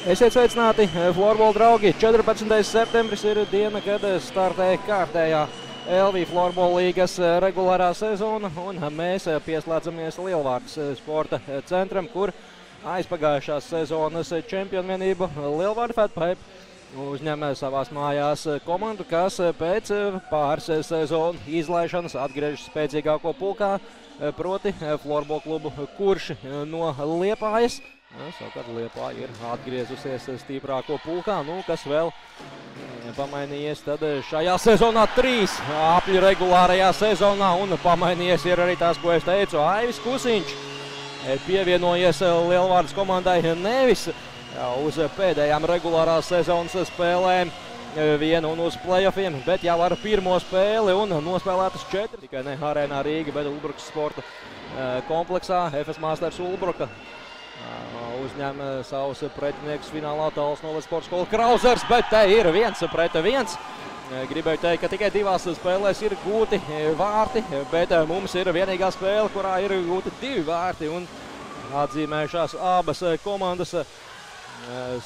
Esiet sveicināti, florbola draugi! 14. septembris ir diena, kad startē kārtējā LV Florbola līgas regulārā sezona, un mēs pieslēdzamies Lielvārdes sporta centram, kur aizpagājušās sezonas čempionvienību Lielvārde Fatpipe uzņem savās mājās komandu, kas pēc pāris sezonu izlaišanas atgriežas spēcīgāko pulkā, proti Florbola klubu Kurši no Liepājas. Savukārt Liepāja ir atgriezusies stiprāko pulkā, kas vēl pamainījies tad šajā sezonā 3 apļu regulārajā sezonā, un pamainījies ir arī tās, ko es teicu, Aivis Kusiņš pievienojies Lielvārdes komandai nevis uz pēdējām regulārās sezonas spēlēm vienu un uz playoffiem, bet jau ar pirmo spēli un nospēlētas 4. Tikai ne Arēnā Rīga, bet Ulbrukas sporta kompleksā FS Masters Ulbruka uzņem savus pretiniekus finālā Tallas Novads sporta skola Krauzers, bet te ir 1-1. Gribēju teikt, ka tikai 2 spēlēs ir gūti vārti, bet mums ir vienīgā spēle, kurā ir gūti 2 vārti, un atzīmējušās abas komandas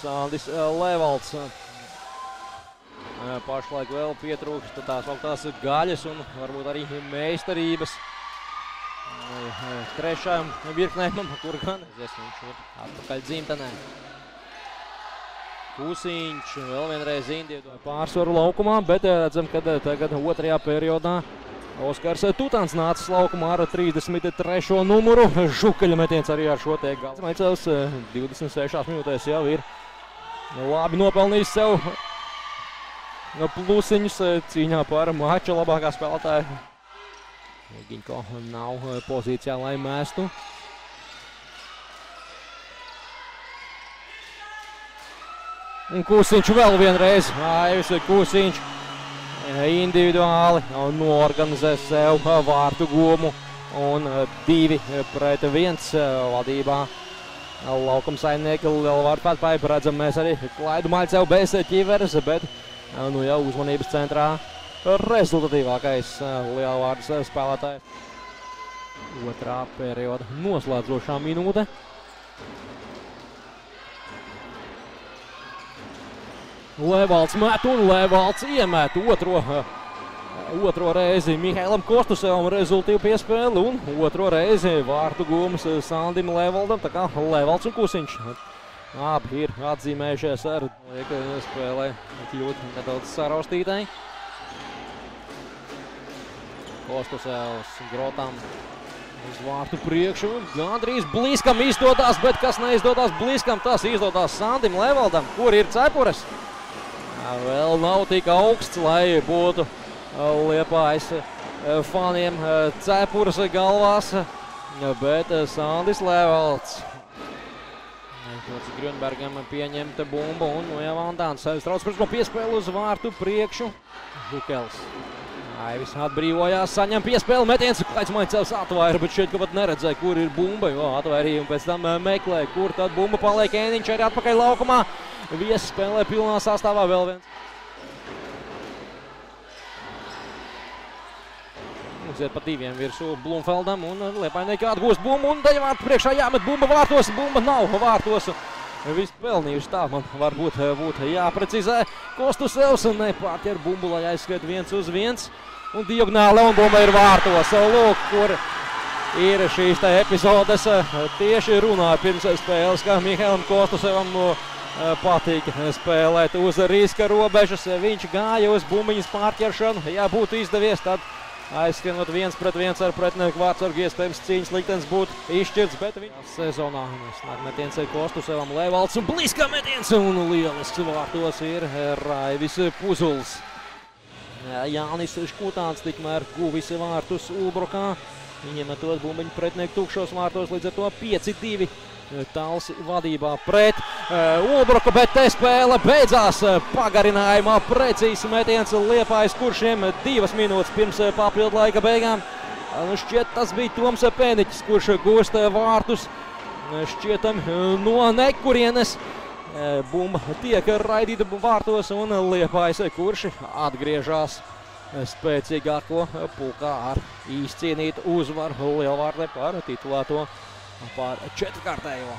Sandis Levalds. Pašlaik vēl pietrūkst tās augtās gaļas un varbūt arī meistarības trešajam virknējumam, kur gan viņš ir atpakaļ dzimtenē. Kusiņš vēl vienreiz individuāli pārsvaru laukumā, bet redzam, ka tagad otrajā periodā Oskars Tutāns nācis laukumā ar 33. numuru. Žukaļa metiens arī ar šo tiek galds. Maicels 26 minūtēs jau ir labi nopelnījis sev plusiņus cīņā par mača labākā spēlētāja. Giņko nav pozīcijā, lai mēstu. Un Kusiņš vēl vienreiz. Aivis Kusiņš individuāli noorganizē sev vārtu gumu. Un 2-1 vadībā laukuma saimnieki Lielvārde Fatpipe. Redzam mēs arī Klaidu Maļcevu bez ķiveres, bet jau uzmanības centrā rezultatīvākais Lielvārdes spēlētājs. Otrā perioda noslēdzošā minūte. Levalds met un Levalds iemet otro reizi Mihailam Kostusevam rezultīvu piespēli un otro reizi vārtu gūmas Sandim Levaldam, tā kā Levalds un Kusiņš. Abi ir atzīmējušies ar spēlē kļūt nedaudz saraustītai. Kostusevs Grotam uz vārtu priekšu. Gandrīz Bliskam izdodās, bet kas neizdodās Bliskam, tas izdodās Sandim Levaldam. Kur ir cepures? Vēl nav tik augsts, lai būtu Liepājas faniem cepures galvās, bet Sandis Levalds. Grunbergam pieņemta bumba un Vandāns strauc pirms piespēli uz vārtu priekšu. Žukels. Aivis atbrīvojās, saņem piespēli, metiens, Klaids Maļcevs atvaira, bet šeit pat neredzēja, kur ir bumba, jo atvairīja un pēc tam meklē, kur tad bumba paliek. Ēniņš arī atpakaļ laukumā, viesi spēlē pilnā sastāvā vēl viens. Uziet pa 2 virsū Blumfeldam un Liepainieki atgūst bumbu un daļa vārtu priekšā jāmet bumba vārtos, bumba nav vārtos. Viss pelnījuši, tā man varbūt būtu jāprecizē. Kostusevs nepārķer bumbu, lai aizskriet 1-1. Un diagonāli un bumba ir vārtos. Lūk, kur ir šīs epizodes. Tieši runāja pirms spēles, kā Mihailam Kostusevam patīk spēlēt uz riska robežas. Viņš gāja uz bumbiņas pārķeršanu. Ja būtu izdevies, tad aizskrienot 1-1 ar pretinieku vārtsargu, iespējams cīņas liktenis būtu izšķirts, bet viņa sezonā snāk metiens Kostusevam, Levalds un Bliskam metiens un lielisks vārtos ir Raivis Puzuls. Jānis Škutāns tikmēr guvis vārtus Ulbrukā, viņiem metot bumbiņu pretinieku tukšos vārtos, līdz ar to 5-2 Talls vadībā pret Ulbruku, bet te spēle beidzās pagarinājumā. Precīzi metiens Liepājas Kuršiem 2 minūtes pirms papildu laika beigām. Šķiet, tas bija Toms Pēniķis, kurš gūst vārtus šķietam no nekurienes. Bumba tiek raidīta vārtos un Liepājas Kurši atgriežās spēcīgāko pulkā ar izcīnītu uzvaru Lielvārdē par titulēto par 4-kārtējo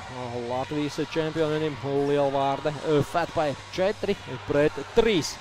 Latvijas čempionim Lielvārde Fatpai 4-3.